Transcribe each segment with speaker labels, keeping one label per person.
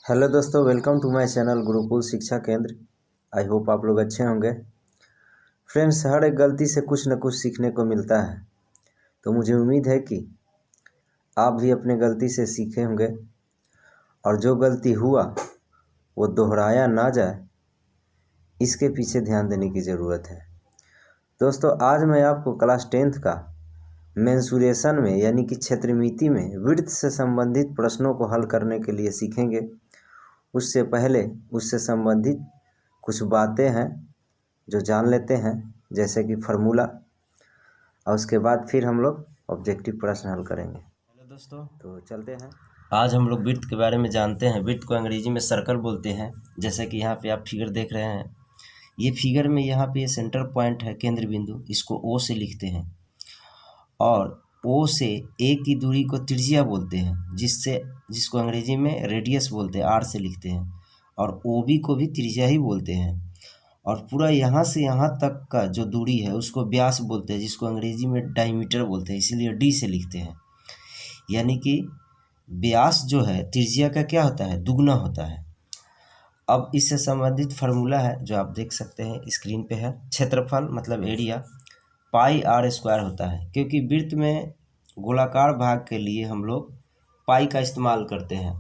Speaker 1: Hello दोस्तों, welcome to my channel Gurukul Shiksha Kendra. I hope आप लोग अच्छे होंगे। फ्रेंड्स, हर एक गलती से कुछ न कुछ सीखने को मिलता है। तो मुझे उम्मीद है कि आप भी अपने गलती से सीखे होंगे और जो गलती हुआ वो दोहराया ना जाए, इसके पीछे ध्यान देने की ज़रूरत है। दोस्तों, आज मैं आपको क्लास 10th का मेंसुरेशन में यानी कि क्षेत्रमिति में विड्थ से संबंधित प्रश्नों को हल करने के लिए सीखेंगे। उससे पहले उससे संबंधित कुछ बातें हैं जो जान लेते हैं, जैसे कि फार्मूला, और उसके बाद फिर हम लोग ऑब्जेक्टिव प्रश्न हल करेंगे। हेलो दोस्तों, तो चलते हैं। आज हम लोग विड्थ के बारे में जानते हैं। विड्थ को अंग्रेजी में सर्कल बोलते हैं। जैसे कि यहाँ पे आप फिगर देख रहे हैं, ये फिगर में यहाँ पे सेंटर पॉइंट है, केंद्र बिंदु, इसको ओ से लिखते हैं। और ओ से ए की दूरी को त्रिज्या बोलते हैं, जिसको अंग्रेजी में रेडियस बोलते हैं, आर से लिखते हैं। और ओ बी को भी त्रिज्या ही बोलते हैं। और पूरा यहाँ से यहाँ तक का जो दूरी है उसको व्यास बोलते हैं, जिसको अंग्रेजी में डायमीटर बोलते हैं, इसीलिए डी से लिखते हैं। यानी कि व्यास जो है त्रिज्या का क्या होता है, दुगना होता है। अब इससे संबंधित फार्मूला है जो आप देख सकते हैं स्क्रीन पे है। क्षेत्रफल मतलब एरिया पाई आर स्क्वायर होता है, क्योंकि वृत्त में गोलाकार भाग के लिए हम लोग पाई का इस्तेमाल करते हैं।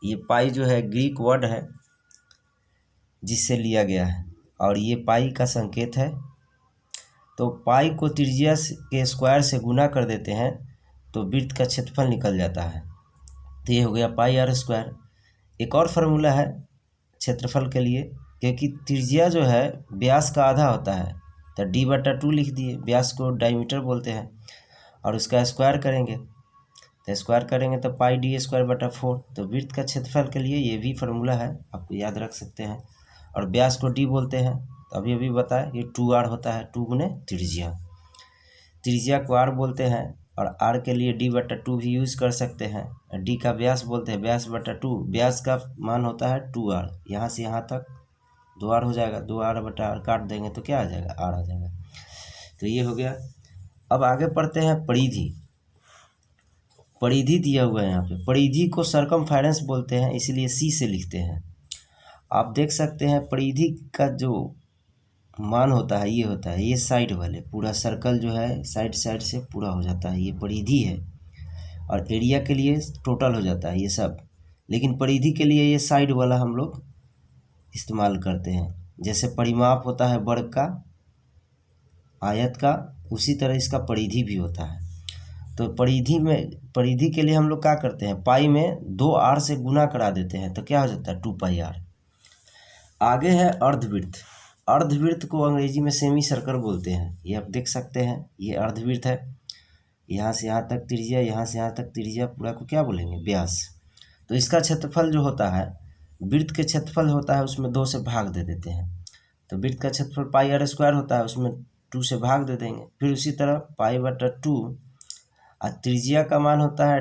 Speaker 1: ये पाई जो है ग्रीक वर्ड है जिससे लिया गया है, और ये पाई का संकेत है। तो पाई को त्रिज्या के स्क्वायर से गुना कर देते हैं तो वृत्त का क्षेत्रफल निकल जाता है। तो ये हो गया पाई आर स्क्वायर। एक और फार्मूला है क्षेत्रफल के लिए, क्योंकि त्रिज्या जो है व्यास का आधा होता है, तो d/2 लिख दिए। व्यास को डायमीटर बोलते हैं, और उसका स्क्वायर करेंगे तो स्क्वायर करेंगे तो पाई d²/4। तो वृत्त का क्षेत्रफल के लिए ये भी फार्मूला है, आपको याद रख सकते हैं। और व्यास को d बोलते हैं, तो अभी बताया कि 2r होता है, 2 गुने त्रिज्या। त्रिज्या को r बोलते हैं, और r के लिए d/2 भी यूज़ कर सकते हैं। d का व्यास बोलते हैं, व्यास/2। व्यास का मान होता है 2r। यहाँ से यहाँ तक 2r हो जाएगा, 2r/r काट देंगे तो क्या आ जाएगा, r आ जाएगा। तो ये हो गया। अब आगे पढ़ते हैं परिधि। परिधि दिया हुआ है यहाँ पे। परिधि को सरकमफेरेंस बोलते हैं, इसीलिए c से लिखते हैं। आप देख सकते हैं परिधि का जो मान होता है, ये होता है, ये साइड वाले पूरा सर्कल जो है साइड से पूरा हो जाता है, ये परिधि है। और एरिया के लिए टोटल हो जाता है ये सब, लेकिन परिधि के लिए ये साइड वाला हम लोग इस्तेमाल करते हैं। जैसे परिमाप होता है वर्ग का, आयत का, उसी तरह इसका परिधि भी होता है। तो परिधि के लिए हम लोग क्या करते हैं, पाई में 2r से गुना करा देते हैं, तो क्या हो जाता है 2πr। आगे है अर्धवृत्त। अर्धवृत्त को अंग्रेजी में सेमी सर्कल बोलते हैं। ये आप देख सकते हैं, ये अर्धवृत्त है। यहाँ से यहाँ तक त्रिज्या, यहाँ से यहाँ तक त्रिज्या, पूरा को क्या बोलेंगे, व्यास। तो इसका क्षेत्रफल जो होता है, वृत्त के क्षेत्रफल होता है, उसमें 2 से भाग दे देते हैं। तो वृत्त का क्षेत्रफल पाई आर स्क्वायर होता है, उसमें 2 से भाग दे देंगे। फिर उसी तरह पाई/2, और त्रिज्या का मान होता है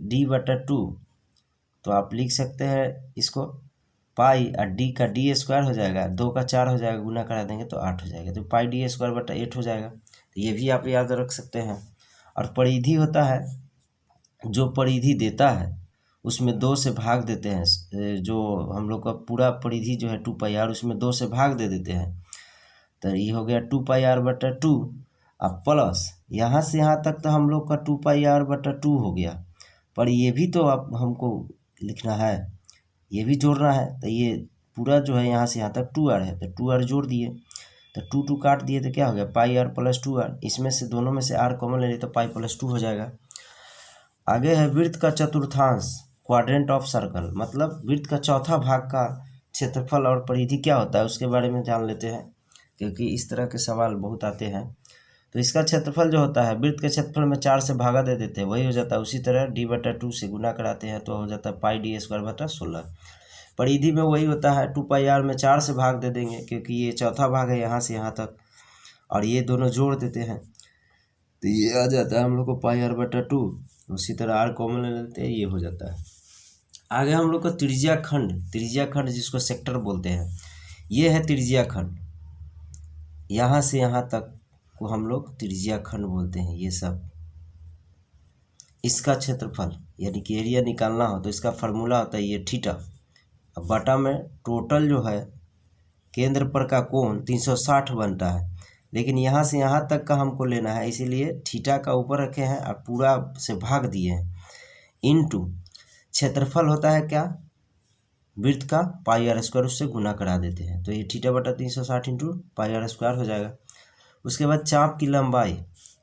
Speaker 1: d/2। तो आप लिख सकते हैं इसको पाई, और डी का d² हो जाएगा, 2 का 4 हो जाएगा, गुना करा देंगे तो 8 हो जाएगा। तो पाई d²/8 हो जाएगा। तो ये भी आप याद रख सकते हैं। और परिधि होता है, जो परिधि देता है उसमें 2 से भाग देते हैं। जो हम लोग का पूरा परिधि जो है 2πr, उसमें 2 से भाग दे देते हैं। तो ये हो गया 2πr/2। अब प्लस यहाँ से यहाँ तक तो हम लोग का 2πr/2 हो गया, पर ये भी तो अब हमको लिखना है, ये भी जोड़ना है। तो ये पूरा जो है यहाँ से यहाँ तक 2r है, तो 2r जोड़ दिए, तो 2 काट दिए, तो क्या हो गया πr+2r। इसमें से दोनों में से r कॉमन ले लिए तो π+2 हो जाएगा। आगे है वृत्त का चतुर्थांश, क्वाड्रेंट ऑफ सर्कल, मतलब वृत्त का चौथा भाग का क्षेत्रफल और परिधि क्या होता है उसके बारे में जान लेते हैं, क्योंकि इस तरह के सवाल बहुत आते हैं। तो इसका क्षेत्रफल जो होता है, वृत्त के क्षेत्रफल में 4 से भागा दे देते हैं, वही हो जाता है। उसी तरह d/2 से गुना कराते हैं तो हो जाता है पाई d²/16। परिधि में वही होता है, 2πr में 4 से भाग दे देंगे, क्योंकि ये चौथा भाग है यहाँ से यहाँ तक, और ये दोनों जोड़ देते हैं तो ये आ जाता है हम लोग को πr/2। उसी तरह r कॉमन ले लेते हैं, ये हो जाता है। आगे हम लोग को त्रिज्या खंड जिसको सेक्टर बोलते हैं, ये है त्रिज्या खंड। यहाँ से यहाँ तक को हम लोग त्रिज्या खंड बोलते हैं। ये सब इसका क्षेत्रफल यानी कि एरिया निकालना हो तो इसका फार्मूला होता है ये थीटा। अब बटा में टोटल जो है केंद्र पर का कोण 360 बनता है, लेकिन यहाँ से यहाँ तक का हमको लेना है, इसीलिए थीटा का ऊपर रखे हैं और पूरा से भाग दिए हैं। इनटू क्षेत्रफल होता है क्या, वृत्त का पाई आर स्क्वायर, उससे गुना करा देते हैं, तो ये थीटा बटा 360 इंटू पाई आर स्क्वायर हो जाएगा। उसके बाद चाप की लंबाई,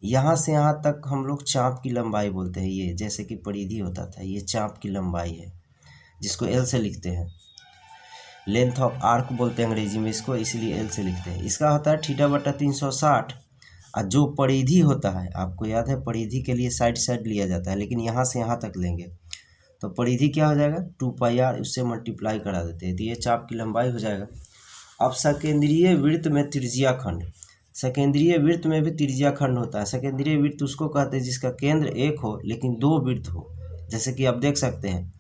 Speaker 1: यहाँ से यहाँ तक हम लोग चाप की लंबाई बोलते हैं, ये जैसे कि परिधि होता था, ये चाप की लंबाई है जिसको एल से लिखते हैं। लेंथ ऑफ आर्क बोलते हैं अंग्रेजी में इसको, इसीलिए एल से लिखते हैं। इसका होता है थीटा बटा 360, और जो परिधि होता है, आपको याद है परिधि के लिए साइड साइड लिया जाता है, लेकिन यहाँ से यहाँ तक लेंगे तो परिधि क्या हो जाएगा 2 पाई आर, उससे मल्टीप्लाई करा देते हैं, तो ये चाप की लंबाई हो जाएगा। अब सकेंद्रीय वृत्त में त्रिज्या खंड, सकेंद्रीय वृत्त में भी त्रिज्या खंड होता है। सकेंद्रीय वृत्त उसको कहते हैं जिसका केंद्र एक हो लेकिन दो वृत्त हो, जैसे कि आप देख सकते हैं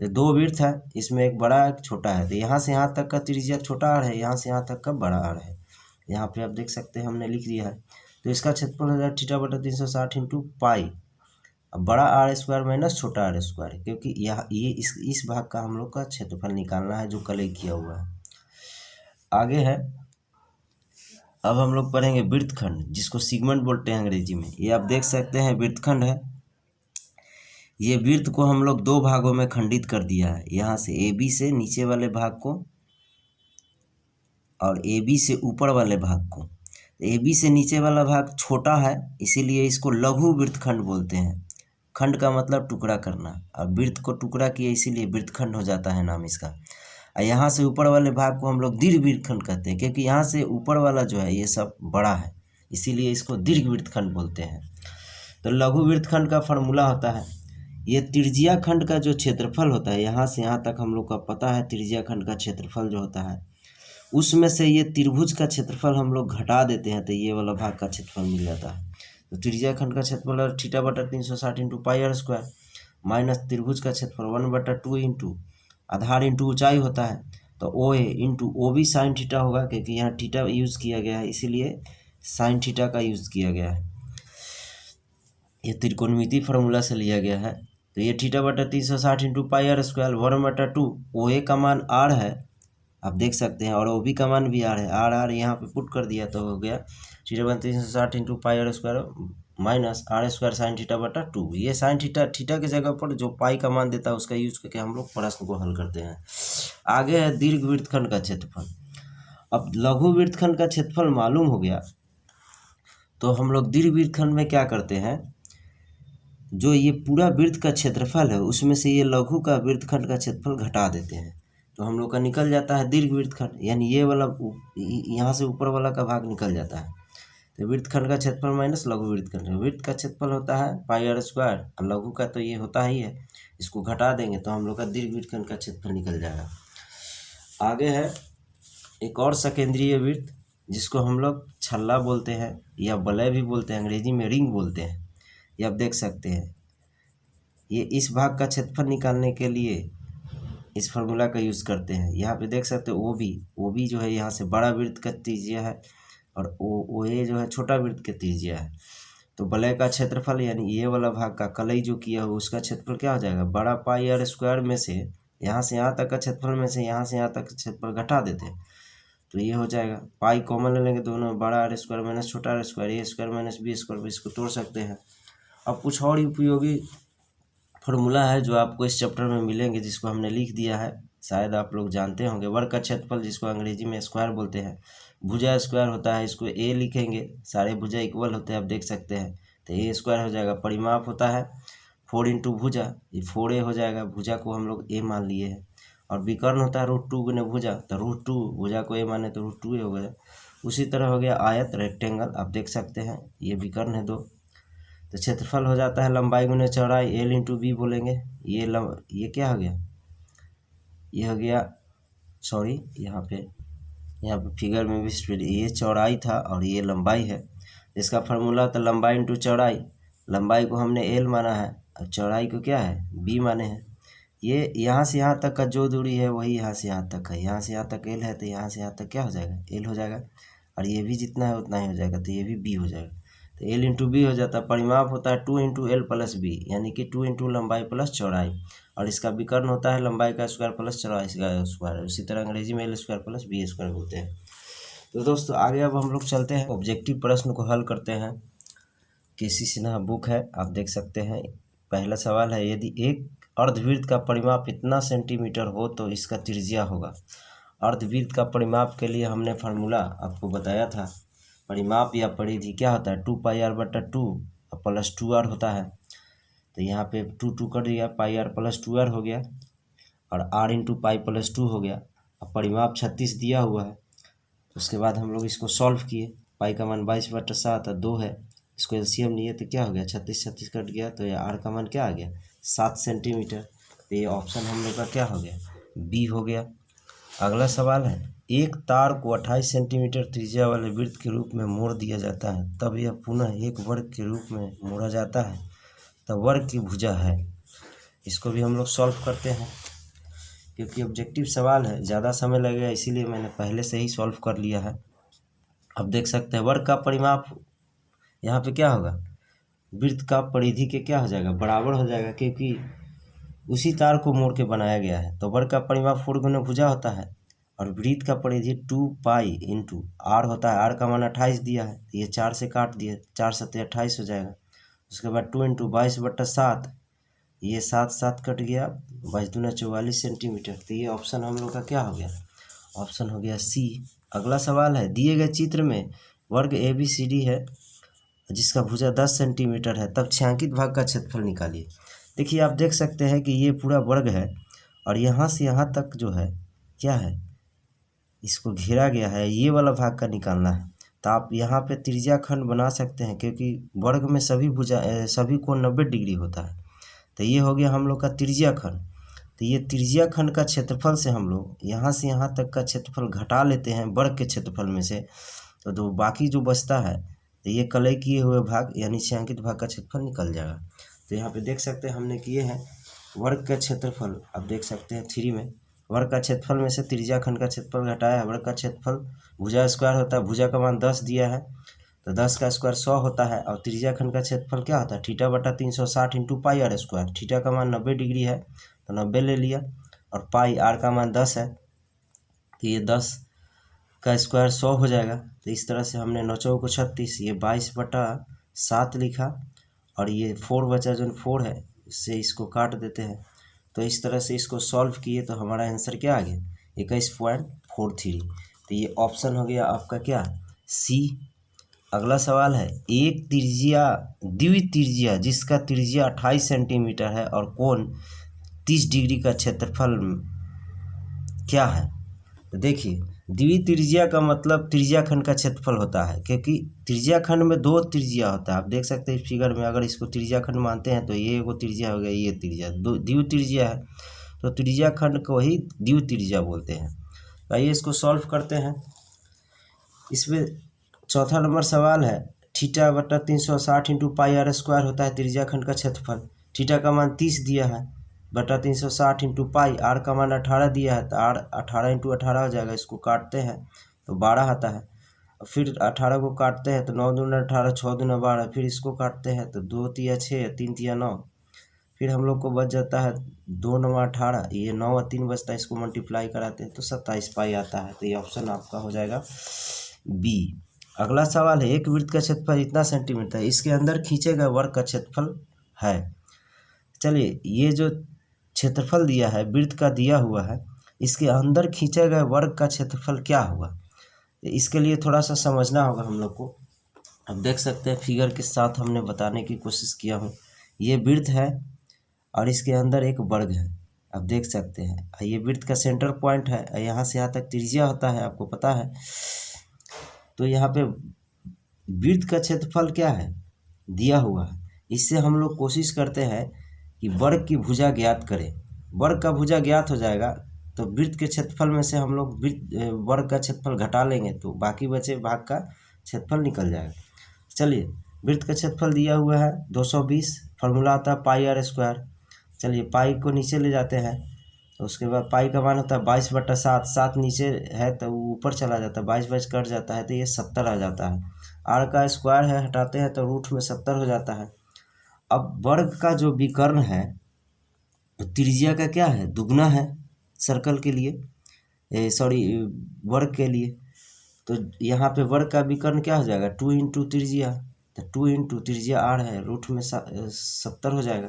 Speaker 1: दो वृत्त है, इसमें एक बड़ा एक छोटा है, तो यहाँ से यहाँ तक का त्रिज्या छोटा आर है, यहाँ से यहाँ तक का बड़ा आर है। यहाँ पे आप देख सकते हैं हमने लिख दिया है, तो इसका क्षेत्रफल हो जाएगा थीटा बटा 360 इंटू पाई, अब बड़ा आर स्क्वायर माइनस छोटा आर स्क्वायर, क्योंकि ये इस भाग का हम लोग का क्षेत्रफल निकालना है जो कलई किया हुआ है। आगे है, अब हम लोग पढ़ेंगे वृत्तखंड, जिसको सेगमेंट बोलते हैं अंग्रेजी में। ये आप देख सकते हैं वृत्तखंड है, ये वृत्त को हम लोग दो भागों में खंडित कर दिया है, यहाँ से ए बी से नीचे वाले भाग को और ए बी से ऊपर वाले भाग को। ए बी से नीचे वाला भाग छोटा है, इसीलिए इसको लघु वृत्तखंड बोलते हैं। खंड का मतलब टुकड़ा करना, अब वृत्त को टुकड़ा किया इसीलिए वृत्तखंड हो जाता है नाम इसका। और यहाँ से ऊपर वाले भाग को हम लोग दीर्घ वृत्तखंड कहते हैं, क्योंकि यहाँ से ऊपर वाला जो है ये सब बड़ा है, इसीलिए इसको दीर्घ वृत्तखंड बोलते हैं। तो लघु वृत्तखंड का फॉर्मूला होता है, ये त्रिज्या खंड का जो क्षेत्रफल होता है, यहाँ से यहाँ तक हम लोग का पता है त्रिज्या खंड का क्षेत्रफल जो होता है, उसमें से ये त्रिभुज का क्षेत्रफल हम लोग घटा देते हैं, तो ये वाला भाग का क्षेत्रफल मिल जाता है। तो त्रिज्या खंड का क्षेत्रफल थीटा बटा 360 into pi are square minus त्रिभुज का क्षेत्रफल 1/2 इंटू आधार इंटू ऊंचाई होता है, तो O A into O B sine theta होगा, क्योंकि यहाँ थीटा यूज़ किया गया है, इसीलिए साइन थीटा का यूज़ किया गया है। ये त्रिकोणमिति फार्मूला से लिया गया है। तो ये थीटा बटा 360 इंटू पाई आर स्क्वायर 1/2, ओ ए का मान आर है, आप देख सकते हैं, और ओ बी का मान भी आर है, आर यहाँ पे पुट कर दिया तो हो गया थीटा बटा 360 into pi are square minus r square sine theta बटा 2। ये साइन थीटा के जगह पर जो पाई का मान देता है उसका यूज करके हम लोग प्रश्न को हल करते हैं। आगे है दीर्घ वृत्तखंड का क्षेत्रफल। अब लघु वृत्तखंड का क्षेत्रफल मालूम हो गया, तो हम लोग दीर्घ वृत्तखंड में क्या करते हैं, जो ये पूरा वृत्त का क्षेत्रफल है उसमें से ये लघु का वृत्तखंड का क्षेत्रफल घटा देते हैं, तो हम लोग का निकल जाता है दीर्घ वृत्तखंड, यानी ये वाला यहाँ से ऊपर वाला का भाग निकल जाता है। तो वृत्तखंड का क्षेत्रफल माइनस लघु वृत्तखंड, वृत्त का क्षेत्रफल होता है पाई आर स्क्वायर, और लघु का तो ये होता ही है, इसको घटा देंगे तो हम लोग का दीर्घ वृत्तखंड का क्षेत्रफल निकल जाएगा। आगे है एक और सकेंद्रीय वृत्त, जिसको हम लोग छल्ला बोलते हैं या वलय भी बोलते हैं, अंग्रेजी में रिंग बोलते हैं। ये आप देख सकते हैं, ये इस भाग का क्षेत्रफल निकालने के लिए इस फार्मूला का यूज़ करते हैं। यहाँ पे देख सकते हो ओ बी जो है यहाँ से बड़ा वृत्त का त्रिज्या है, और ओ ए जो है छोटा वृत्त का त्रिज्या है। तो वलय का क्षेत्रफल यानी ये वाला भाग का कलई जो किया हो उसका क्षेत्रफल क्या हो जाएगा, बड़ा पाई आर स्क्वायर में से यहाँ से यहाँ तक का क्षेत्रफल में से यहाँ से यहाँ तक क्षेत्रफल घटा देते हैं, तो ये हो जाएगा पाई कॉमन ले लेंगे दोनों, बड़ा आर स्क्वायर माइनस छोटा r square, A square minus B square, इसको तोड़ सकते हैं। अब कुछ और उपयोगी फार्मूला है जो आपको इस चैप्टर में मिलेंगे, जिसको हमने लिख दिया है, शायद आप लोग जानते होंगे। वर्ग का क्षेत्रफल जिसको अंग्रेजी में स्क्वायर बोलते हैं, भुजा स्क्वायर होता है, इसको ए लिखेंगे, सारे भुजा इक्वल होते हैं आप देख सकते हैं, तो ए स्क्वायर हो जाएगा। परिमाप होता है 4 इंटू भुजा, ये 4a हो जाएगा, भुजा को हम लोग ए मान लिए हैं। और विकर्ण होता है √2 गुने भुजा, तो √2 भुजा को ए माने तो √2a हो गया। उसी तरह हो गया आयत रेक्टेंगल, आप देख सकते हैं ये विकर्ण है 2, तो क्षेत्रफल हो जाता है लंबाई गुने चौड़ाई, एल इंटू बी बोलेंगे। ये क्या हो गया, ये हो गया, सॉरी यहाँ पे फिगर में भी ये चौड़ाई था और ये लंबाई है। इसका फार्मूला तो लंबाई इंटू चौड़ाई, लंबाई को हमने एल माना है और चौड़ाई को क्या है बी माने हैं। ये यहाँ से यहाँ तक का जो दूरी है वही यहाँ से यहाँ तक है, यहाँ से यहाँ तक एल है, तो यहाँ से यहाँ तक क्या हो जाएगा एल हो जाएगा, और ये भी जितना है उतना ही हो जाएगा, तो ये भी बी हो जाएगा, तो एल इंटू बी हो जाता है। परिमाप होता है 2 इंटू एल प्लस बी, यानी कि 2 इंटू लंबाई प्लस चौड़ाई, और इसका विकर्ण होता है लंबाई का स्क्वायर प्लस चौड़ाई का स्क्वायर। उसी तरह अंग्रेजी में L square plus B square बोलते हैं। तो दोस्तों आगे अब हम लोग चलते हैं, ऑब्जेक्टिव प्रश्न को हल करते हैं। केसी सिन्हा बुक है, आप देख सकते हैं। पहला सवाल है, यदि एक अर्धवृत्त का परिमाप इतना सेंटीमीटर हो तो इसका त्रिज्या होगा। अर्धवृत्त का परिमाप के लिए हमने फार्मूला आपको बताया था। परिमाप या परिधि क्या होता है, 2πr/2 प्लस 2r होता है। तो यहाँ पे 2 कर दिया, πr प्लस 2r हो गया और r इंटू पाई प्लस 2 हो गया। अब परिमाप 36 दिया हुआ है। उसके बाद हम लोग इसको सॉल्व किए। पाई का मान 22/7 और 2 है, इसको एलसीएम लिए तो क्या हो गया, 36 कट गया, तो ये आर का मान क्या आ गया, 7 सेंटीमीटर। तो ये ऑप्शन हम लोग का क्या हो गया, बी हो गया। अगला सवाल है, एक तार को 28 सेंटीमीटर त्रिज्या वाले वृत्त के रूप में मोड़ दिया जाता है, तब यह पुनः एक वर्ग के रूप में मोड़ा जाता है, तब वर्ग की भुजा है। इसको भी हम लोग सॉल्व करते हैं, क्योंकि ऑब्जेक्टिव सवाल है, ज़्यादा समय लगेगा, इसीलिए मैंने पहले से ही सॉल्व कर लिया है। अब देख सकते हैं वर्ग का परिमाप यहाँ पे क्या होगा, वृत्त का परिधि के क्या हो जाएगा, बराबर हो जाएगा, क्योंकि उसी तार को मोड़ के बनाया गया है। तो वर्ग का परिमाप 4 गुना भुजा होता है और वृत्त का परिधि 2π इंटू r होता है। r का मान 28 दिया है, तो ये 4 से काट दिए, 4 7 28 हो जाएगा। उसके बाद 2 इंटू 22/7, ये 7 कट गया, 22 दूना 44 सेंटीमीटर। तो ये ऑप्शन हम लोग का क्या हो गया, ऑप्शन हो गया सी। अगला सवाल है, दिए गए चित्र में वर्ग ABCD है जिसका भुजा 10 सेंटीमीटर है, तब छायांकित भाग का क्षेत्रफल निकालिए। देखिए आप देख सकते हैं कि ये पूरा वर्ग है और यहाँ से यहाँ तक जो है क्या है, इसको घेरा गया है, ये वाला भाग का निकालना है। तो आप यहाँ पे त्रिज्या खंड बना सकते हैं, क्योंकि वर्ग में सभी कोण 90 डिग्री होता है। तो ये हो गया हम लोग का त्रिज्या खंड। तो ये त्रिज्या खंड का क्षेत्रफल से हम लोग यहाँ से यहाँ तक का क्षेत्रफल घटा लेते हैं वर्ग के क्षेत्रफल में से, तो बाकी जो बचता है तो ये कलय किए हुए भाग यानी छायांकित भाग का क्षेत्रफल निकल जाएगा। तो यहाँ पे देख सकते हैं हमने किए हैं वर्ग का क्षेत्रफल। आप देख सकते हैं 3 में वर्ग का क्षेत्रफल में से त्रिज्या खंड का क्षेत्रफल घटाया है। वर्ग का क्षेत्रफल भुजा स्क्वायर होता है, भुजा का मान 10 दिया है, तो 10 का स्क्वायर 100 होता है। और त्रिज्या खंड का क्षेत्रफल क्या होता है, θ/360 into pi r square. Theta का मान 90 डिग्री है तो 90 ले लिया, और पाई r का मान 10 है, तो ये 10 का स्क्वायर 100 हो जाएगा। तो इस तरह से हमने 9 को 36, ये 22/7 लिखा, और ये 4 बचा जो 4 है, इससे इसको काट देते हैं। तो इस तरह से इसको सॉल्व किए तो हमारा आंसर क्या आ गया, 21.43। तो ये ऑप्शन हो गया आपका क्या, सी। अगला सवाल है, एक द्वित्रिज्या जिसका त्रिज्या 28 सेंटीमीटर है और कोण 30 डिग्री का क्षेत्रफल क्या है। तो देखिए द्वित्रिज्या का मतलब त्रिज्या खंड का क्षेत्रफल होता है, क्योंकि त्रिज्या खंड में 2 त्रिज्या होता है। आप देख सकते हैं इस फिगर में, अगर इसको त्रिज्या खंड मानते हैं तो ये एगो त्रिज्या हो गया, ये त्रिज्या द्वित्रिज्या है, तो त्रिज्या खंड को ही द्वित्रिज्या बोलते हैं। तो आइए इसको सॉल्व करते हैं। इसमें चौथा नंबर सवाल है, θ/360 इंटू पाई r स्क्वायर होता है त्रिज्या खंड का क्षेत्रफल। थीटा का मान 30 दिया है, बटा 360 इंटू पाई, r का मान 18 दिया है, तो r 18 इंटू 18 हो जाएगा। इसको काटते हैं तो 12 आता है, फिर 18 को काटते हैं तो 9 दूना 18, 6 दूना 12, फिर इसको काटते हैं तो 2 तिया 6, 3 तिया 9, फिर हम लोग को बच जाता है 2 9 18, ये 9 और 3 बचता है, इसको मल्टीप्लाई कराते हैं तो 27 पाई आता है। तो ये ऑप्शन आपका हो जाएगा बी। अगला सवाल है, एक वृत्त का क्षेत्रफल इतना सेंटीमीटर है, इसके अंदर खींचे गए वर्ग का क्षेत्रफल है। चलिए ये जो क्षेत्रफल दिया है वृत्त का दिया हुआ है, इसके अंदर खींचे गए वर्ग का क्षेत्रफल क्या होगा, इसके लिए थोड़ा सा समझना होगा हम लोग को। अब देख सकते हैं फिगर के साथ हमने बताने की कोशिश किया हूँ। ये वृत्त है और इसके अंदर एक वर्ग है, आप देख सकते हैं। ये वृत्त का सेंटर पॉइंट है, यहाँ से यहाँ तक त्रिज्या होता है, आपको पता है। तो यहाँ पे वृत्त का क्षेत्रफल क्या है, दिया हुआ है। इससे हम लोग कोशिश करते हैं कि वर्ग की भुजा ज्ञात करें। वर्ग का भुजा ज्ञात हो जाएगा तो वृत्त के क्षेत्रफल में से हम लोग वर्ग का क्षेत्रफल घटा लेंगे तो बाकी बचे भाग का क्षेत्रफल निकल जाएगा। चलिए वृत्त का क्षेत्रफल दिया हुआ है 220, फार्मूला आता है पाई r स्क्वायर। चलिए पाई को नीचे ले जाते हैं, तो उसके बाद पाई का मान होता है 22/7, 7 नीचे है तो ऊपर चला जाता है, 22 कट जाता है तो ये 70 आ जाता है। r का स्क्वायर है, हटाते हैं तो रूट में 70 हो जाता है। अब वर्ग का जो विकर्ण है तो त्रिज्या का क्या है, दुगना है सर्कल के लिए, सॉरी वर्ग के लिए। तो यहाँ पे वर्ग का विकर्ण क्या हो जाएगा, 2 इंटू त्रिज्या, तो 2 इंटू त्रिज्या r है, रूट में 70 हो जाएगा।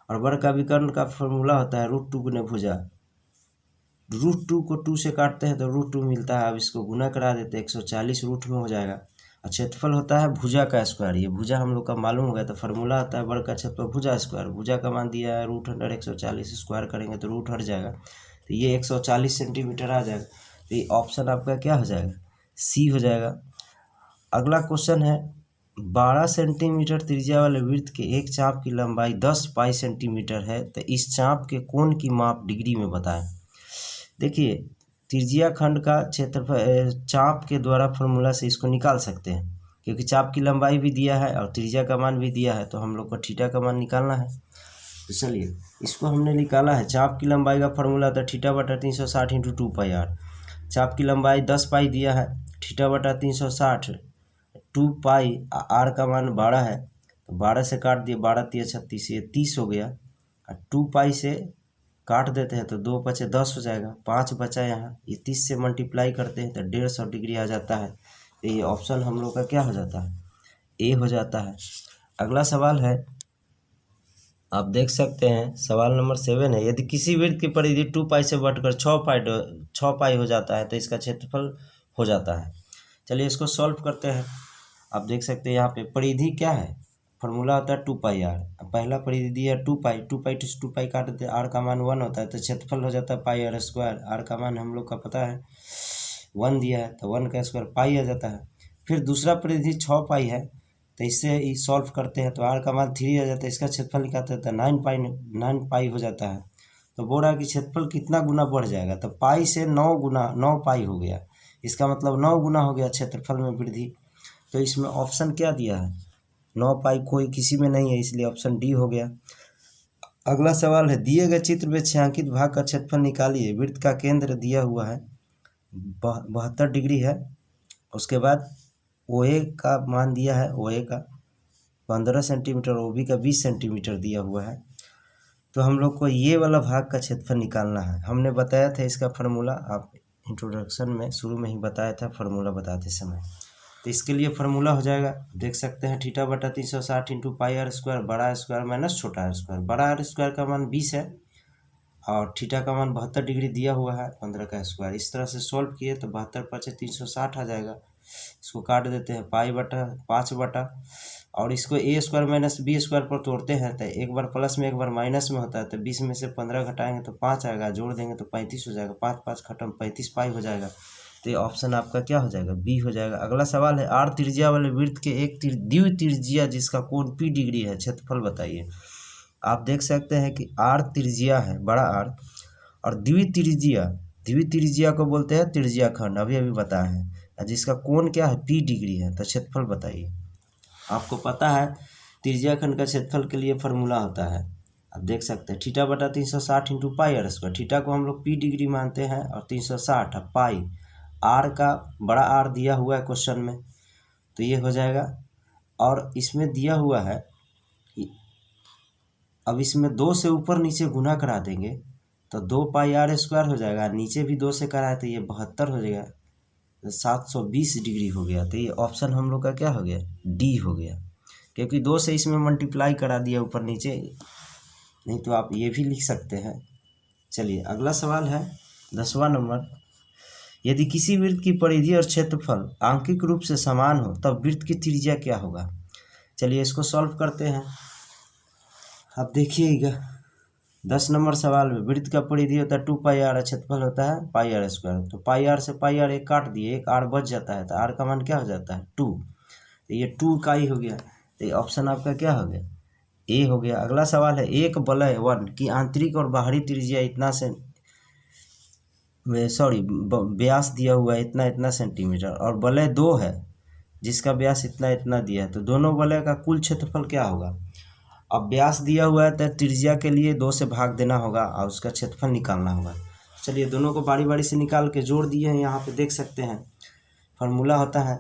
Speaker 1: और वर्ग का विकर्ण का फॉर्मूला होता है √2 गुने भुजा। √2 को 2 से काटते हैं तो √2 मिलता है। अब इसको गुना करा देते हैं, 140 रूट में हो जाएगा। और क्षेत्रफल होता है भुजा का स्क्वायर, ये भुजा हम लोग का मालूम हो गया। तो फार्मूला आता है वर्ग का क्षेत्रफल भुजा स्क्वायर, भुजा का मान दिया है √140, स्क्वायर करेंगे तो रूट हट जाएगा, तो ये 140 सेंटीमीटर आ जाएगा। तो ये ऑप्शन आपका क्या हो जाएगा, सी हो जाएगा। अगला क्वेश्चन है, 12 सेंटीमीटर त्रिज्या वाले वृत्त के एक चाप की लंबाई 10 पाई सेंटीमीटर है, तो इस चाप के कोण की माप डिग्री में बताएं। देखिए, त्रिज्या खंड का क्षेत्रफल चाप के द्वारा फॉर्मूला से इसको निकाल सकते हैं, क्योंकि चाप की लंबाई भी दिया है और त्रिज्या का मान भी दिया है, तो हम लोग को थीटा का मान निकालना है। तो चलिए, इसको हमने निकाला है। चाप की लंबाई का फॉर्मूला था θ/360 इंटू 2πr। चाप की लंबाई 10 पाई दिया है, θ/360 2 पाई, आर का मान 12 है, तो 12 से काट दिए, 12 × 36, ये 30 हो गया। और 2 पाई से काट देते हैं तो 2 बचे 10 हो जाएगा, 5 बचा यहाँ, ये 30 से मल्टीप्लाई करते हैं तो 150 डिग्री आ जाता है। तो ये ऑप्शन हम लोग का क्या हो जाता है, ए हो जाता है। अगला सवाल है, आप देख सकते हैं सवाल नंबर 7 है, यदि किसी वृत्त की परिधि 2 पाई से बढ़कर 6 पाई हो जाता है तो इसका क्षेत्रफल हो जाता है। चलिए इसको सॉल्व करते हैं। आप देख सकते हैं यहाँ पे परिधि क्या है, फॉर्मूला होता है 2πr। पहला परिधि दिया 2 पाई, 2 पाई टू 2 पाई काट देते हैं, आर का मान 1 होता है, तो क्षेत्रफल हो जाता है πr²। आर का मान हम लोग का पता है 1 दिया है, तो 1 का स्क्वायर पाई आ जाता है। फिर दूसरा परिधि 6 पाई है, तो इससे ही सॉल्व करते हैं तो आर का मान 3 आ जाता है, इसका क्षेत्रफल निकालते हैं तो 9 पाई हो जाता है। तो बोल रहा है कि क्षेत्रफल कितना गुना बढ़ जाएगा, तो पाई से 9 पाई हो गया, इसका मतलब 9 गुना हो गया क्षेत्रफल में वृद्धि। तो इसमें ऑप्शन क्या दिया है, 9 पाई कोई किसी में नहीं है, इसलिए ऑप्शन डी हो गया। अगला सवाल है, दिए गए चित्र में छायांकित भाग का क्षेत्रफल निकालिए। वृत्त का केंद्र दिया हुआ है 72 डिग्री है। उसके बाद OA का मान दिया है, OA का 15 सेंटीमीटर, OB का 20 सेंटीमीटर दिया हुआ है। तो हम लोग को ये वाला भाग का क्षेत्रफल निकालना है। हमने बताया था इसका फार्मूला, आप इंट्रोडक्शन में शुरू में ही बताया था फार्मूला बताते समय। तो इसके लिए फार्मूला हो जाएगा, देख सकते हैं θ/360 इंटू πr², बड़ा स्क्वायर माइनस छोटा स्क्वायर। बड़ा आर स्क्वायर का मान 20 है और थीटा का मान 72 डिग्री दिया हुआ है, 15 का स्क्वायर। इस तरह से सॉल्व किए तो 72 × 360 आ जाएगा। इसको काट देते हैं, π/5 और इसको a² माइनस b² पर तोड़ते हैं तो एक बार प्लस में एक बार माइनस में होता है, तो 20 में से 15 घटाएंगे तो 5 आएगा, जोड़ देंगे तो 35 हो जाएगा, 5 5 खत्म, 35 पाई हो जाएगा। तो ये ऑप्शन आपका क्या हो जाएगा, बी हो जाएगा। अगला सवाल है, आर त्रिज्या वाले वृत्त के एक द्वित्रिज्या जिसका कोण p डिग्री है, क्षेत्रफल बताइए। आप देख सकते हैं कि आर त्रिज्या है, बड़ा आर, और द्वित्रिज्या को बोलते हैं त्रिज्या खंड, अभी अभी बताया है, जिसका कोण क्या है, p डिग्री है। तो क्षेत्रफल बताइए। आपको पता है त्रिज्या खंड का क्षेत्रफल के लिए फार्मूला होता है, आप देख सकते हैं θ/360 इंटू πr²। थीटा को हम लोग p डिग्री मानते हैं और 360 पाई, आर का बड़ा आर दिया हुआ है क्वेश्चन में, तो ये हो जाएगा। और इसमें दिया हुआ है, अब इसमें 2 से ऊपर नीचे गुना करा देंगे तो 2πr² हो जाएगा, नीचे भी 2 से कराए तो ये 72 हो जाएगा, तो 720 डिग्री हो गया। तो ये ऑप्शन हम लोग का क्या हो गया, डी हो गया, क्योंकि 2 से इसमें मल्टीप्लाई करा दिया ऊपर नीचे, नहीं तो आप ये भी लिख सकते हैं। चलिए अगला सवाल है 10वां नंबर, यदि किसी वृत्त की परिधि और क्षेत्रफल आंशिक रूप से समान हो तब वृत्त की त्रिज्या क्या होगा। चलिए इसको सॉल्व करते हैं। अब देखिएगा 10 नंबर सवाल में, वृत्त का परिधि होता है 2πr, क्षेत्रफल होता है πr²। तो πr से πr एक काट दिए, एक r बच जाता है, तो r का मान क्या हो जाता है 2, तो ये 2 का ही हो गया। तो ये ऑप्शन आपका क्या हो गया, ए हो गया। अगला सवाल है, एक वलय 1 की आंतरिक और बाहरी त्रिज्या इतना से व्यास दिया हुआ है इतना सेंटीमीटर, और वलय 2 है जिसका व्यास इतना दिया है, तो दोनों वलय का कुल क्षेत्रफल क्या होगा। अब व्यास दिया हुआ है तो त्रिज्या के लिए 2 से भाग देना होगा और उसका क्षेत्रफल निकालना होगा। चलिए दोनों को बारी बारी से निकाल के जोड़ दिए हैं, यहाँ पे देख सकते हैं फार्मूला होता है,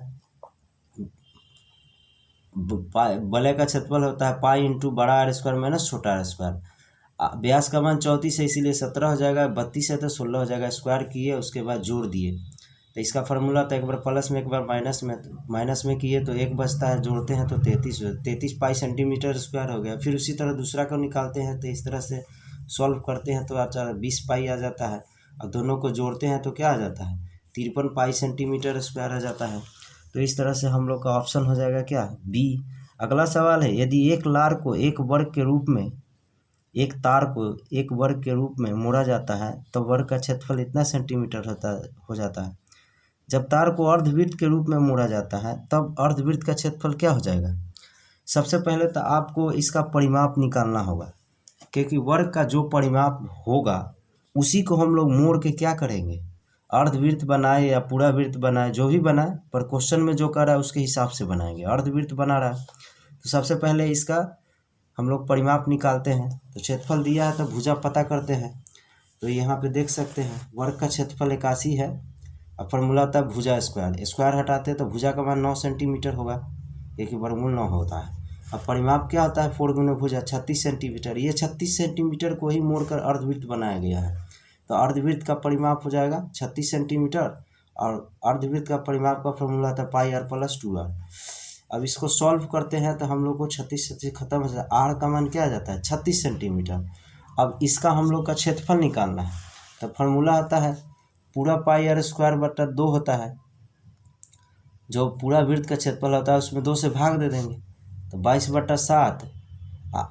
Speaker 1: वलय का क्षेत्रफल होता है पाई इंटू बड़ा r² माइनस छोटा r²। व्यास का मान 34 है इसीलिए 17 हो जाएगा, 32 है तो 16 हो जाएगा। स्क्वायर किए उसके बाद जोड़ दिए तो इसका फार्मूला था एक बार प्लस में एक बार माइनस में किए तो एक बचता है, जोड़ते हैं तो 33 पाई सेंटीमीटर स्क्वायर हो गया। फिर उसी तरह दूसरा को निकालते हैं तो इस तरह से सॉल्व करते हैं तो अच्छा 20 पाई आ जाता है। अब दोनों को जोड़ते हैं तो क्या आ जाता है 53 पाई सेंटीमीटर स्क्वायर आ जाता है। तो इस तरह से हम लोग का ऑप्शन हो जाएगा क्या बी। अगला सवाल है यदि एक लार को एक वर्ग के रूप में, एक तार को एक वर्ग के रूप में मोड़ा जाता है तो वर्ग का क्षेत्रफल इतना सेंटीमीटर हो जाता है। जब तार को अर्धवृत्त के रूप में मोड़ा जाता है तब अर्धवृत्त का क्षेत्रफल क्या हो जाएगा। सबसे पहले तो आपको इसका परिमाप निकालना होगा, क्योंकि वर्ग का जो परिमाप होगा उसी को हम लोग मोड़ के क्या करेंगे, अर्धवृत्त बनाए या पूरा वृत्त बनाए जो भी बनाए, पर क्वेश्चन में जो कर रहा है उसके हिसाब से बनाएंगे। अर्धवृत्त बना रहा है तो सबसे पहले इसका हम लोग परिमाप निकालते हैं। तो क्षेत्रफल दिया है तो भुजा पता करते हैं। तो यहाँ पे देख सकते हैं वर्ग का क्षेत्रफल 81 है। अब फॉर्मूला था भुजा स्क्वायर, स्क्वायर हटाते हैं तो भुजा का मान 9 सेंटीमीटर होगा, क्योंकि वर्गमूल 9 होता है। अब परिमाप क्या होता है 4 गुना भुजा 36 सेंटीमीटर। ये 36 सेंटीमीटर को ही मोड़कर अर्धवृत्त बनाया गया है। तो अर्धवृत्त का परिमाप हो जाएगा 36 सेंटीमीटर और अर्धवृत्त का परिमाप का फॉर्मूला था पाई आर प्लस 2r। अब इसको सॉल्व करते हैं तो हम लोग को 36 से खत्म हो जाता है। आर का मान क्या आ जाता है 36 सेंटीमीटर। अब इसका हम लोग का क्षेत्रफल निकालना है तो फॉर्मूला आता है पूरा पाई आर स्क्वायर बटा 2 होता है। जो पूरा वृत्त का क्षेत्रफल होता है उसमें 2 से भाग दे देंगे तो 22/7।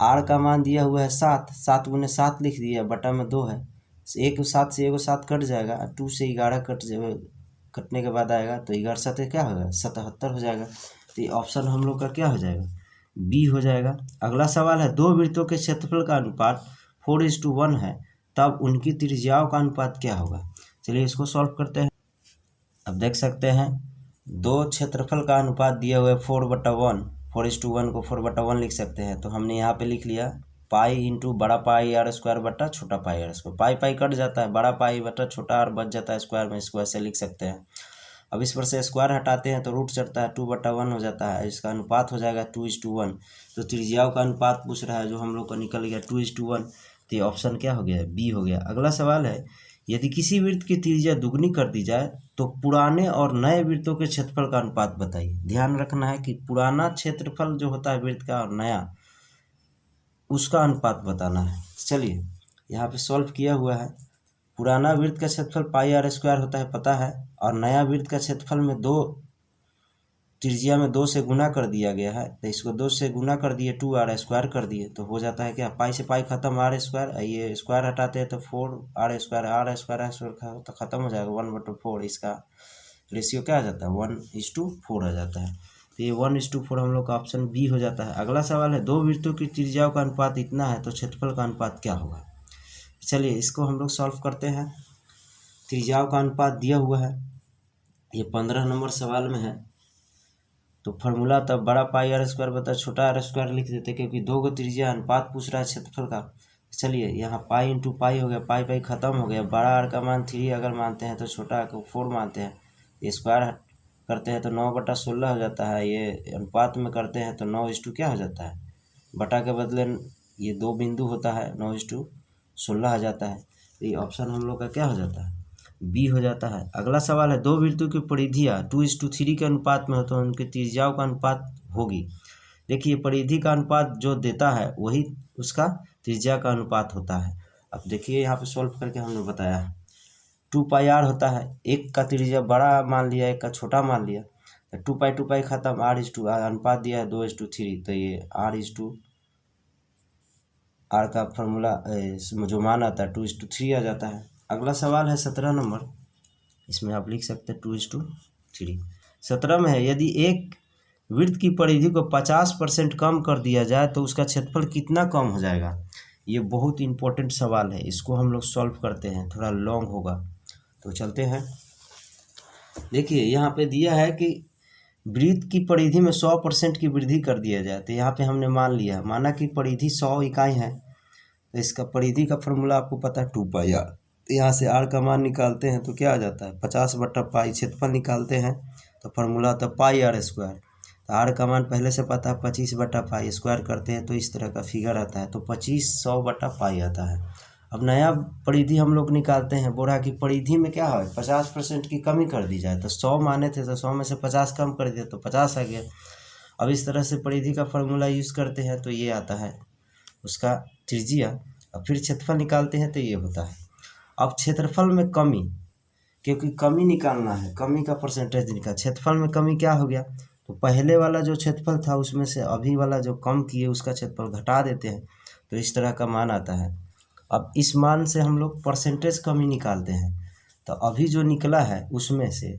Speaker 1: आर का मान दिया हुआ है 7, 7 गुने 7 लिख दिया, बटा में 2 है। एक 7 से एगो 7 कट जाएगा, 2 से 11 कटने के बाद आएगा तो 11 7 क्या होगा 77 हो जाएगा। तो ये ऑप्शन हम लोग का क्या हो जाएगा बी हो जाएगा। अगला सवाल है दो वृत्तों के क्षेत्रफल का अनुपात 4:1 है तब उनकी त्रिज्याओं का अनुपात क्या होगा। चलिए इसको सॉल्व करते हैं। अब देख सकते हैं दो क्षेत्रफल का अनुपात दिया हुआ है 4/1, 4:1 को 4/1 लिख सकते हैं। तो हमने यहाँ पे लिख लिया पाई इंटू बड़ा पाई आर स्क्वायर बटा छोटा pi are square. Pi pi cut जाता है, बड़ा पाई बटा छोटा आर बच जाता है स्क्वायर में, इसको ऐसे लिख सकते हैं। अब इस पर से स्क्वायर हटाते हैं तो रूट चढ़ता है 2/1 हो जाता है। इसका अनुपात हो जाएगा 2:1। तो त्रिज्याओं का अनुपात पूछ रहा है जो हम लोग का निकल गया 2:1। तो ये ऑप्शन क्या हो गया बी हो गया। अगला सवाल है यदि किसी वृत्त की त्रिज्या दुगनी कर दी जाए तो पुराने और नए वृत्तों के क्षेत्रफल का अनुपात बताइए। ध्यान रखना है कि पुराना क्षेत्रफल जो होता है वृत्त का और नया उसका अनुपात बताना है। चलिए यहाँ पे सॉल्व किया हुआ है। पुराना वृत्त का क्षेत्रफल पाई आर स्क्वायर होता है पता है, और नया वृत्त का क्षेत्रफल में त्रिज्या में 2 से गुना कर दिया गया है। तो इसको 2 से गुना कर दिए 2r स्क्वायर कर दिए तो हो जाता है क्या पाई से पाई खत्म आर स्क्वायर, ये स्क्वायर हटाते हैं तो 4r स्क्वायर तो खत्म हो जाएगा 1/4। इसका रेशियो क्या आ जाता है 1:4 आ जाता है। तो ये 1:4 हम लोग का ऑप्शन बी हो जाता है। अगला सवाल है दो वृत्तों की त्रिज्याओं का अनुपात इतना है तो क्षेत्रफल का अनुपात क्या होगा। चलिए इसको हम लोग सॉल्व करते हैं। त्रिज्याओं का अनुपात दिया हुआ है, ये 15 नंबर सवाल में है। तो फार्मूला तब बड़ा पाई आर स्क्वायर बता छोटा आर स्क्वायर लिख देते क्योंकि दो गो त्रिज्या अनुपात पूछ रहा है क्षेत्रफल का। चलिए यहाँ पाई इंटू पाई हो गया, पाई पाई खत्म हो गया। बड़ा आर का मान 3 अगर मानते हैं तो छोटा आर को 4 मानते हैं। ये स्क्वायर करते हैं तो 9/16 हो जाता है। ये अनुपात में करते हैं तो 9:2 क्या हो जाता है, बटा के बदले ये 2 बिंदु होता है 9:16 आ जाता है। तो ये ऑप्शन हम लोग का क्या हो जाता है बी हो जाता है। अगला सवाल है दो वृत्तों की परिधियाँ 2:3 के अनुपात में हो तो उनकी त्रिज्याओं का अनुपात होगी। देखिए परिधि का अनुपात जो देता है वही उसका त्रिज्या का अनुपात होता है। अब देखिए यहाँ पे सॉल्व करके हमने बताया 2πr होता है, एक का त्रिज्या बड़ा मान लिया एक का छोटा मान लिया तो 2π खत्म r:2 अनुपात दिया है 2:3। तो ये r का फॉर्मूला जो मान आता है 2:3 आ जाता है। अगला सवाल है 17 नंबर, इसमें आप लिख सकते हैं 2:3। 17 में है यदि एक वृत्त की परिधि को 50% कम कर दिया जाए तो उसका क्षेत्रफल कितना कम हो जाएगा। ये बहुत इंपॉर्टेंट सवाल है, इसको हम लोग सॉल्व करते हैं, थोड़ा लॉन्ग होगा तो चलते हैं। देखिए यहाँ पे दिया है कि वृत्त की परिधि में 100% की वृद्धि कर दिया जाए। तो यहाँ पे हमने मान लिया, माना कि परिधि 100 इकाई है तो इसका परिधि का फॉर्मूला आपको पता है 2πr। तो यहाँ से r का मान निकालते हैं तो क्या आ जाता है 50/पाई। क्षेत्रफल निकालते हैं तो फॉर्मूला आता है पाई आर स्क्वायर। तो आर का मान पहले से पता है 25/पाई, स्क्वायर करते हैं तो इस तरह का फिगर आता है, तो 25/100/पाई आता है। अब नया परिधि हम लोग निकालते हैं। बोरा की परिधि में क्या है, 50% की कमी कर दी जाए, तो 100 माने थे तो 100 में से 50 कम कर दिया तो 50 आ गया। अब इस तरह से परिधि का फॉर्मूला यूज़ करते हैं तो ये आता है उसका त्रिज्या। अब फिर क्षेत्रफल निकालते हैं तो ये होता है। अब क्षेत्रफल में कमी, क्योंकि कमी निकालना है, कमी का परसेंटेज निकाल, क्षेत्रफल में कमी क्या हो गया, तो पहले वाला जो क्षेत्रफल था उसमें से अभी वाला जो कम किए उसका क्षेत्रफल घटा देते हैं, तो इस तरह का मान आता है। अब इस मान से हम लोग परसेंटेज कमी निकालते हैं, तो अभी जो निकला है उसमें से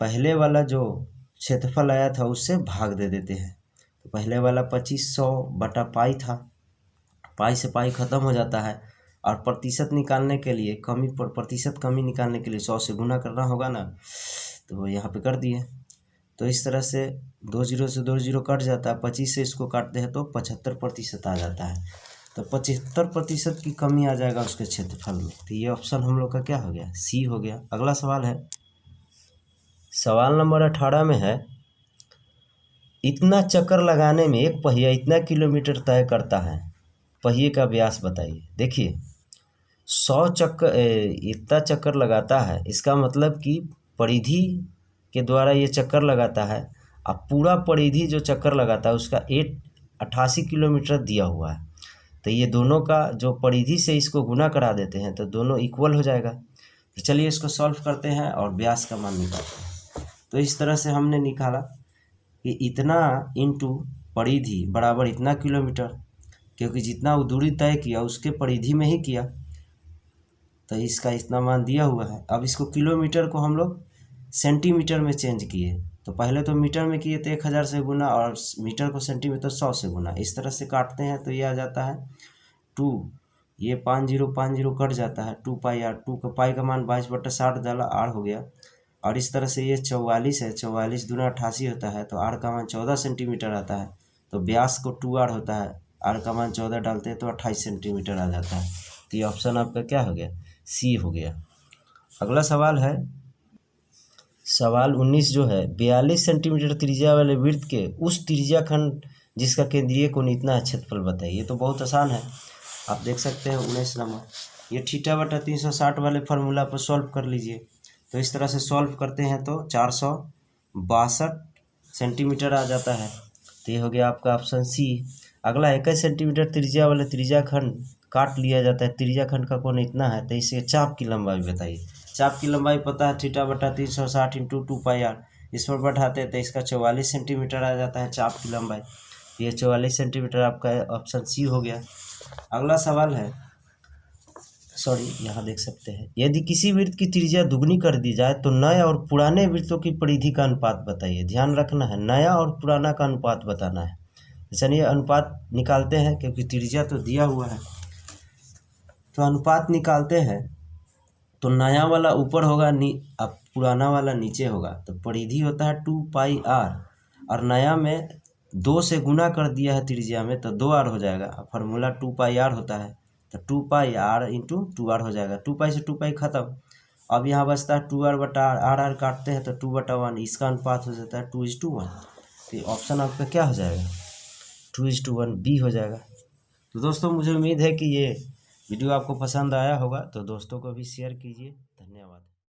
Speaker 1: पहले वाला जो क्षेत्रफल आया था उससे भाग दे देते हैं। तो पहले वाला 2500/पाई था, पाई से पाई ख़त्म हो जाता है, और प्रतिशत निकालने के लिए कमी पर प्रतिशत कमी निकालने के लिए 100 से गुना करना होगा ना, तो यहाँ पे कर दिए। तो इस तरह से 2 जीरो से 2 जीरो कट जाता है, 25 से इसको काटते हैं तो 75% आ जाता है। तो 75% की कमी आ जाएगा उसके क्षेत्रफल में। तो ये ऑप्शन हम लोग का क्या हो गया, सी हो गया। अगला सवाल है, सवाल नंबर 18 में है, इतना चक्कर लगाने में एक पहिया इतना किलोमीटर तय करता है, पहिए का व्यास बताइए। देखिए 100 चक्कर इतना चक्कर लगाता है, इसका मतलब कि परिधि के द्वारा ये चक्कर लगाता है। अब पूरा परिधि जो चक्कर लगाता है उसका 88 किलोमीटर दिया हुआ है, तो ये दोनों का जो परिधि से इसको गुना करा देते हैं तो दोनों इक्वल हो जाएगा। तो चलिए इसको सॉल्व करते हैं और व्यास का मान निकालते हैं। तो इस तरह से हमने निकाला कि इतना इंटू परिधि बराबर इतना किलोमीटर, क्योंकि जितना वो दूरी तय किया उसके परिधि में ही किया, तो इसका इतना मान दिया हुआ है। अब इसको किलोमीटर को हम लोग सेंटीमीटर में चेंज किए, तो पहले तो मीटर में किए तो 1000 से गुना, और मीटर को सेंटीमीटर 100 से गुना, इस तरह से काटते हैं तो ये आ जाता है 2, ये 50 कट जाता है, 2πr, 2 का पाई का मान 22/60 डाला, आर हो गया। और इस तरह से ये 44 है, 44 दूना 88 होता है, तो आर का मान 14 सेंटीमीटर आता है। तो व्यास को 2r होता है, आर का मान 14 डालते हैं तो 28 सेंटीमीटर आ जाता है। तो ये ऑप्शन आपका क्या हो गया, सी हो गया। अगला सवाल है, सवाल 19 जो है, 42 सेंटीमीटर त्रिज्या वाले वृत्त के उस त्रिज्या खंड जिसका केंद्रीय कोण इतना है, क्षेत्रफल बताइए। ये तो बहुत आसान है, आप देख सकते हैं 19 नंबर। ये θ/360 वाले फार्मूला पर सॉल्व कर लीजिए। तो इस तरह से सॉल्व करते हैं तो 462 सेंटीमीटर आ जाता है। तो ये हो गया आपका ऑप्शन सी। अगला 21 सेंटीमीटर त्रिज्या वाले त्रिज्या खंड काट लिया जाता है, त्रिज्या खंड का कोण इतना है, तो इसे चाप की लंबाई बताइए। चाप की लंबाई पता है, θ/360 × 2πr, इस पर बढ़ाते हैं तो इसका 44 सेंटीमीटर आ जाता है चाप की लंबाई। ये 44 सेंटीमीटर आपका ऑप्शन सी हो गया। अगला सवाल है, यहाँ देख सकते हैं, यदि किसी वृत्त की त्रिज्या दुगनी कर दी जाए तो नए और पुराने वृत्तों की परिधि का अनुपात बताइए। ध्यान रखना है, नया और पुराना का अनुपात बताना है। चलिए अनुपात निकालते हैं, क्योंकि त्रिज्या तो दिया हुआ है, तो अनुपात निकालते हैं। तो नया वाला ऊपर होगा, अब पुराना वाला नीचे होगा, तो परिधि होता है 2πr, और नया में 2 से गुना कर दिया है त्रिज्या में तो 2r हो जाएगा। फार्मूला 2πr होता है, तो 2πr × 2r हो जाएगा। 2π से 2π खत्म, अब यहाँ बचता है 2r/r, काटते हैं तो 2/1, इसका अनुपात हो जाता है 2:1। तो ऑप्शन आपका क्या हो जाएगा, 2:1 बी हो जाएगा। तो दोस्तों मुझे उम्मीद है कि ये वीडियो आपको पसंद आया होगा, तो दोस्तों को भी शेयर कीजिए।